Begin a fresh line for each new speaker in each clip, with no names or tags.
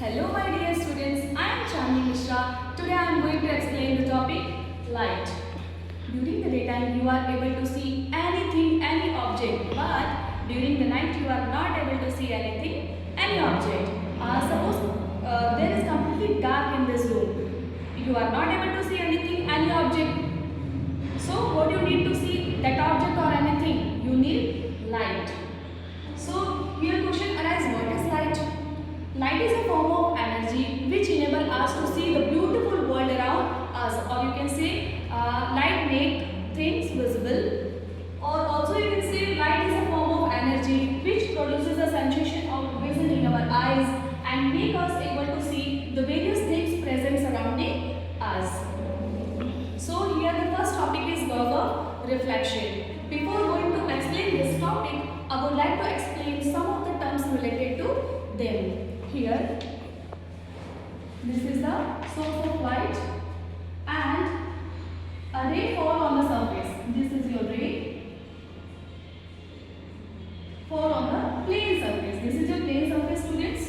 Hello my dear students, I am Chandni Mishra. Today I am going to explain the topic light. During the daytime you are able to see anything, any object, but during the night you are not able to see anything, any object. Suppose there is completely dark in this room. You are not able to see anything, any object. So what you need to see that object or anything? You need light. So here question arises, what is light? Light is a form of energy which enable us to see the beautiful world around us, or you can say light make things visible, or also you can say light is a form of energy which produces a sensation of vision in our eyes and make us able to see the various things present surrounding us. So here the first topic is laws of reflection. Before going to explain this topic, I would like to explain some of the terms related to them. Here, this is the source of light and a ray fall on the surface. This is your ray fall on the plane surface. This is your plane surface, students.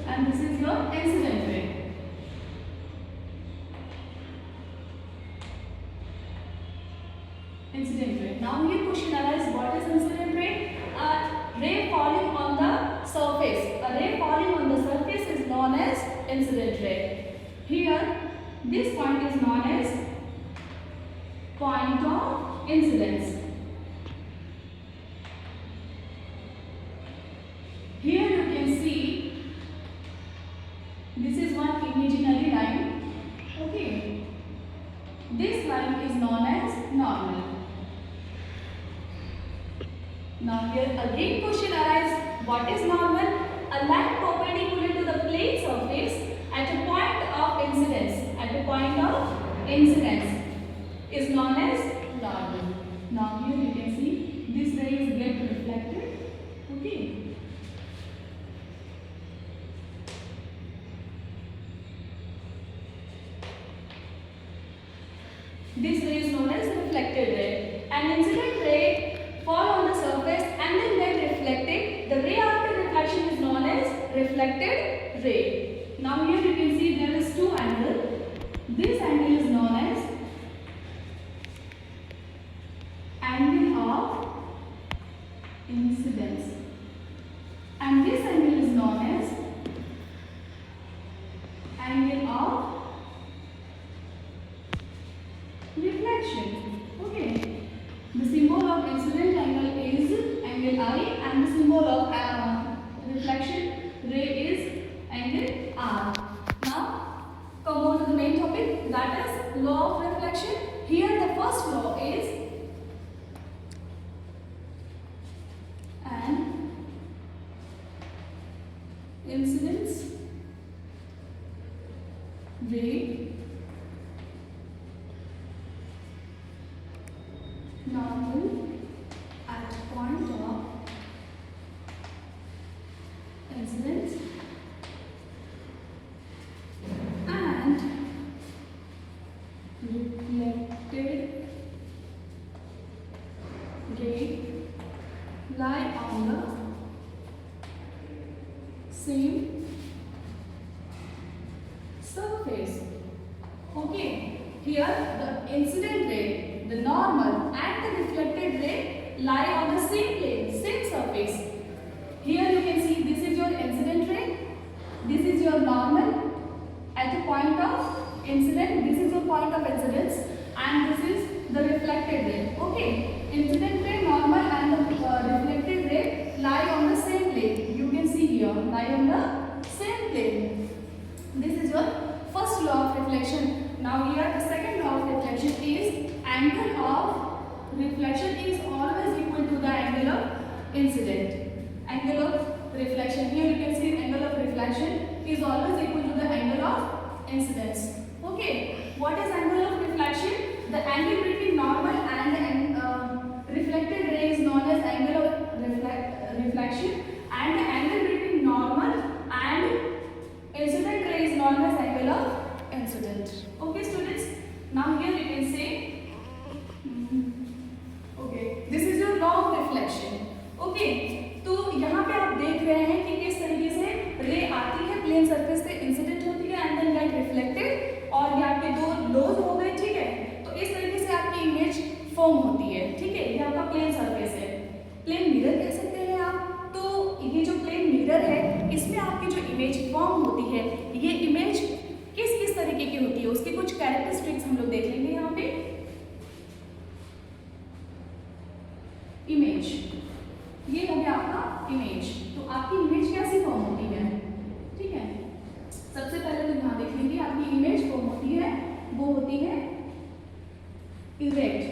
And this is your incident ray. Incident ray. Now here question arises, what is incident ray? A ray falling on the surface. A ray falling on the surface is known as incident ray. Here this point is known as point of incidence. Here you can see this is one imaginary line. Okay. This line is known as normal. Now here again question arises, what is normal? A line perpendicular to the plane surface at a point of incidence. At a point of incidence is known as normal. Now here you can see this ray is get reflected. Okay. This ray is known as reflected ray. An incident ray fall on the surface and then get reflected. The ray after reflection is known as reflected ray. Now here you can see there is two angles. This angle is known as angle of incidence and this angle is known as angle of reflection. Okay. The symbol of incident angle is angle I and the symbol of reflection ray is angle R. Now come on to the main topic, that is law of reflection. Here the first law is an incidence ray normal at point of incidence and reflected ray lie on the same surface. Okay, here the incident ray, the normal and the reflected ray lie on the same plane, same surface. Here you can see this is your incident ray, this is your normal at the point of incident, this is your point of incidence and this is the reflected ray. Okay, incident ray, normal and the reflected ray lie on the same plane. You can see here, lie on the same plane. This is your first law of reflection. Now here the second law of reflection is angle of reflection is always equal to the angle of incident. Angle of reflection, here you can see angle of reflection is always equal to the angle of incidence. Okay, what is angle of reflection? The angle between normal and reflected ray is known as angle of reflection and the angle between normal and incident ray is known as angle of incident. Okay students, now here you can say, okay, this is your law of reflection. Plane surface पे incident होती है and then get reflected, और ये आपके दो लोज हो गए, ठीक है। तो इस तरीके से आपकी इमेज फॉर्म होती है, ठीक है। ये आपका प्लेन सरफेस है। प्लेन मिरर कह सकते हैं आप। तो ये जो प्लेन मिरर है इसमें आपकी जो इमेज फॉर्म होती है, ये इमेज किस किस तरीके की होती है, उसके कुछ कैरेक्टरिस्टिक्स हम लोग देख लेंगे यहाँ पे। इमेज, ये हो गया आपका इमेज। तो आपकी इमेज कैसी फॉर्म होती है, ठीक है। सबसे पहले तो यहाँ देख लेंगे आपकी इमेज फॉर्म होती है, वो होती है इरेक्ट।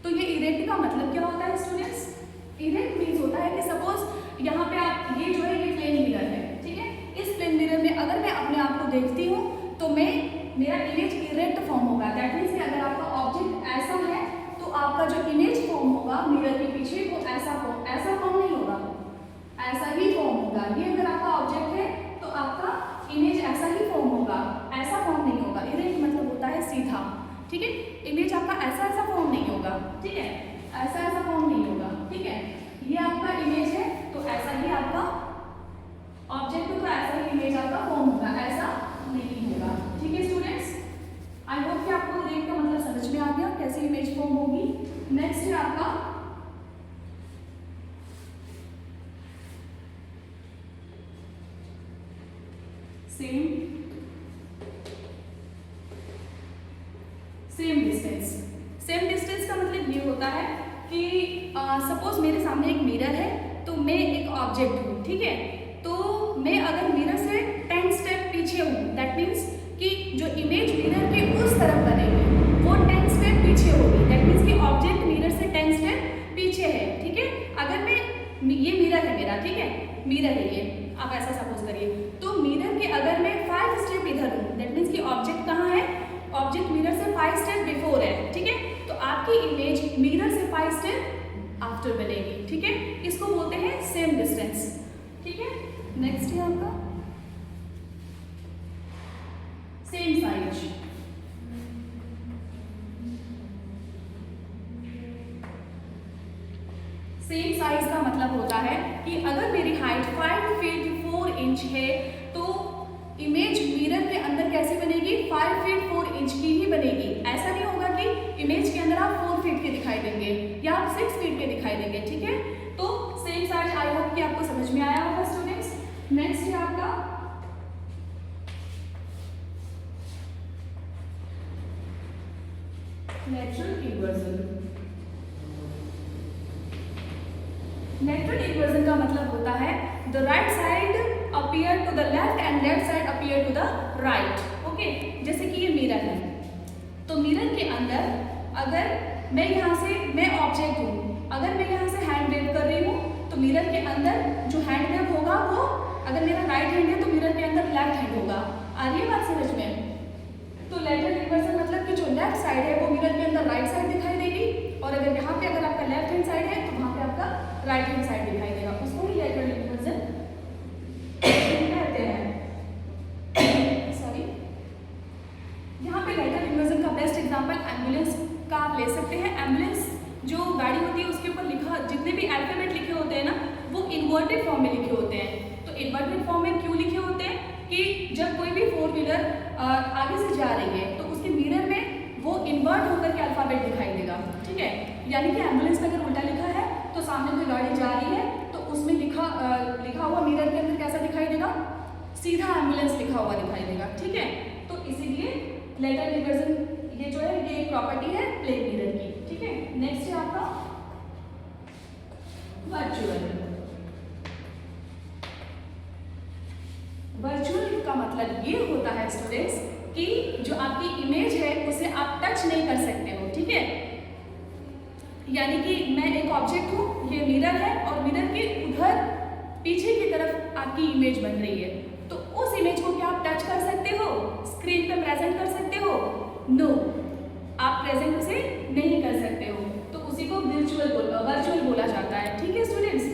तो ये इरेक्ट का मतलब क्या होता है स्टूडेंट्स? इरेक्ट मीन्स होता है कि सपोज यहाँ पे आप, ये जो है ये प्लेन मिरर है, ठीक है। इस प्लेन मिरर में अगर मैं अपने आप को देखती हूँ तो मेरा इमेज इरेक्ट फॉर्म होगा। दैट मीन्स कि अगर आपका ऑब्जेक्ट ऐसा है तो आपका जो इमेज फॉर्म होगा मिरर के पीछे वो ऐसा फॉर्म नहीं होगा, ऐसा ही फॉर्म होगा। ये अगर आपका ऑब्जेक्ट है तो आपका इमेज ऐसा ही फॉर्म होगा, ऐसा फॉर्म नहीं होगा। इरेक्ट मतलब होता है सीधा, ठीक है। इमेज आपका ऐसा फॉर्म नहीं होगा, ठीक है, ऐसा फॉर्म नहीं होगा, ठीक है। ये आपका इमेज है तो ऐसा ही आपका ऑब्जेक्ट, तो ऐसा ही इमेज आपका फॉर्म होगा, ऐसा नहीं होगा, ठीक है स्टूडेंट्स। आई होप कि आपको इरेक्ट का मतलब समझ में आ गया, कैसे इमेज फॉर्म होगी। नेक्स्ट है आपका सेम डिस्टेंस। सेम डिस्टेंस का मतलब ये होता है कि सपोज मेरे सामने एक मिरर है तो मैं एक ऑब्जेक्ट हूँ, ठीक है। तो मैं अगर मिरर से 10 स्टेप पीछे हूँ, दैट मीन्स कि जो इमेज मिरर के उस तरफ बनेगी वो 10 स्टेप पीछे होगी। दैट मीन्स कि ऑब्जेक्ट मिरर से 10 स्टेप पीछे है, ठीक है। अगर मैं, ये मिरर है मेरा, ठीक है, मिरर है ये, आप ऐसा सपोज करिए। तो मिरर के अगर मैं 5 स्टेप इधर हूँ, दैट मीन्स कि ऑब्जेक्ट कहाँ है, ऑब्जेक्ट मिरर से 5 स्टेप बिफोर है, ठीक है। तो आपकी इमेज मिरर से 5 स्टेप आफ्टर बनेगी, ठीक है। इसको बोलते हैं सेम डिस्टेंस, ठीक है। नेक्स्ट है आपका सेम साइज। सेम साइज का मतलब होता है कि अगर मेरी हाइट 5 फीट 4 इंच है तो इमेज मिरर के अंदर कैसी बनेगी, 5 फीट 4 इंच की ही बनेगी। ऐसा नहीं होगा कि इमेज के अंदर आप 4 फीट के दिखाई देंगे या आप 6 फीट के दिखाई देंगे, ठीक है। तो सेम साइज, आई होप कि आपको समझ में आया होगा स्टूडेंट्स। नेक्स्ट है आपका लेटरल इन्वर्जन। लेटरल इन्वर्जन का मतलब होता है the right side appear to the left and left side appear to the right, okay. जैसे कि ये मिरर है, तो मिरर के अंदर अगर मैं यहाँ से, मैं ऑब्जेक्ट हूँ, अगर मैं यहाँ से हैंड वेव कर रही हूँ तो मिरर के अंदर जो हैंड वेव होगा वो, अगर मेरा राइट हैंड है तो मिरर के अंदर लेफ्ट हैंड होगा। आ रही है बात समझ में? तो लेटरल इन्वर्जन मतलब कि जो लेफ्ट साइड है वो मिरर के अंदर राइट साइड दिखाई देगी, और अगर यहाँ पे अगर आपका लेफ्ट हैंड साइड है तो वहाँ पे आपका राइट हैंड साइड दिखाई देगा। उसको ही लेटरल इन्वर्जन कहते हैं। सॉरी, यहाँ पे लेटरल इन्वर्जन का बेस्ट एग्जांपल एम्बुलेंस का आप ले सकते हैं। एम्बुलेंस जो गाड़ी होती है उसके ऊपर लिखा, जितने भी अल्फाबेट लिखे होते हैं ना वो इन्वर्टेड फॉर्म में लिखे होते हैं। तो इन्वर्टेड फॉर्म में क्यों लिखे होते हैं कि जब कोई भी 4 व्हीलर आगे से जा रही है तो उसके मिरर में वो इन्वर्ट होकर के अल्फाबेट दिखाई देगा, ठीक है। यानी कि एम्बुलेंस में अगर उल्टा लिखा है तो सामने कोई गाड़ी जा रही है तो उसमें लिखा हुआ मिरर के अंदर कैसा दिखाई देगा, सीधा एम्बुलेंस लिखा हुआ दिखाई देगा, ठीक है। तो इसीलिए लेटरल इन्वर्जन ये जो है ये एक प्रॉपर्टी है प्लेन मिरर की, ठीक है। नेक्स्ट है आपका वर्चुअल। वर्चुअल का मतलब ये होता है स्टूडेंट्स कि जो आपकी इमेज है उसे आप टच नहीं कर सकते हो, ठीक है। यानी कि मैं एक ऑब्जेक्ट हूँ, ये मिरर है और मिरर के उधर पीछे की तरफ आपकी इमेज बन रही है, तो उस इमेज को क्या आप टच कर सकते हो, स्क्रीन पे प्रेजेंट कर सकते हो? नो, आप प्रेजेंट उसे नहीं कर सकते हो। तो उसी को वर्चुअल बोला जाता है, ठीक है स्टूडेंट्स।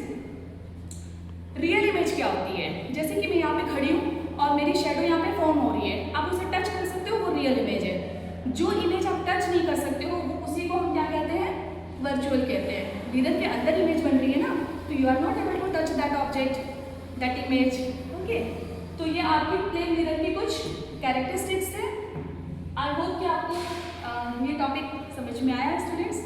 रियल इमेज क्या होती है? जैसे कि मैं यहाँ पे खड़ी हूँ और मेरी शेडो यहाँ पे फॉर्म हो रही है, आप उसे टच कर सकते हो, वो रियल इमेज है। जो इमेज आप टच नहीं कर सकते हो उसी को हम क्या कहते हैं, वर्चुअल कहते हैं। मिरर के अंदर इमेज बन रही है ना, तो you are not able to touch that object, that image, okay. तो ये आपकी प्लेन मिरर की कुछ कैरेक्टरिस्टिक्स है। आई होप कि आपको ये टॉपिक समझ में आया है स्टूडेंट्स।